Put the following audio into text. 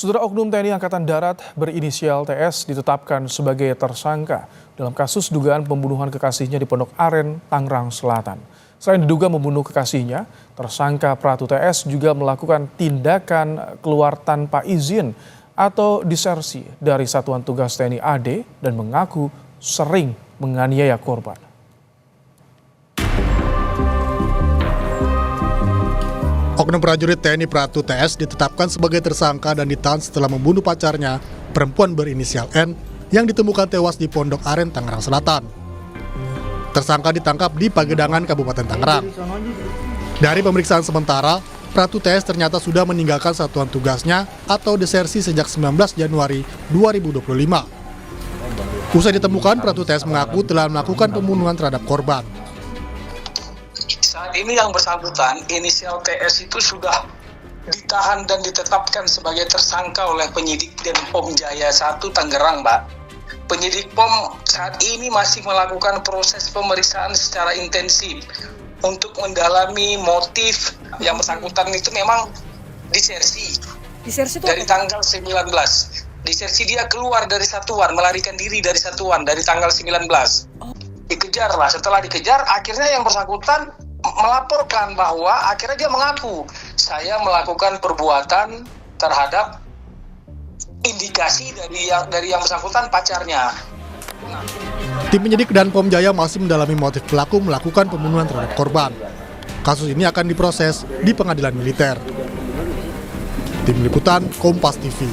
Saudara oknum TNI Angkatan Darat berinisial TS ditetapkan sebagai tersangka dalam kasus dugaan pembunuhan kekasihnya di Pondok Aren, Tangerang Selatan. Selain diduga membunuh kekasihnya, tersangka Pratu TS juga melakukan tindakan keluar tanpa izin atau disersi dari Satuan Tugas TNI AD dan mengaku sering menganiaya korban. Oknum prajurit TNI Pratu TS ditetapkan sebagai tersangka dan ditahan setelah membunuh pacarnya, perempuan berinisial N, yang ditemukan tewas di Pondok Aren, Tangerang Selatan. Tersangka ditangkap di Pagedangan, Kabupaten Tangerang. Dari pemeriksaan sementara, Pratu TS ternyata sudah meninggalkan satuan tugasnya atau desersi sejak 19 Januari 2025. Usai ditemukan, Pratu TS mengaku telah melakukan pembunuhan terhadap korban. Saat ini yang bersangkutan, inisial TS itu sudah ditahan dan ditetapkan sebagai tersangka oleh penyidik Denpom Jaya 1 Tangerang, Mbak. Penyidik POM saat ini masih melakukan proses pemeriksaan secara intensif untuk mendalami motif yang bersangkutan itu memang disersi. Disersi itu dari tanggal 19. Disersi dia keluar dari satuan, melarikan diri dari satuan dari tanggal 19. Dikejar lah, setelah dikejar akhirnya yang bersangkutan melaporkan bahwa akhirnya dia mengaku saya melakukan perbuatan terhadap indikasi dari yang bersangkutan pacarnya. Tim penyidik dan Pom Jaya masih mendalami motif pelaku melakukan pembunuhan terhadap korban. Kasus ini akan diproses di pengadilan militer. Tim Liputan Kompas TV.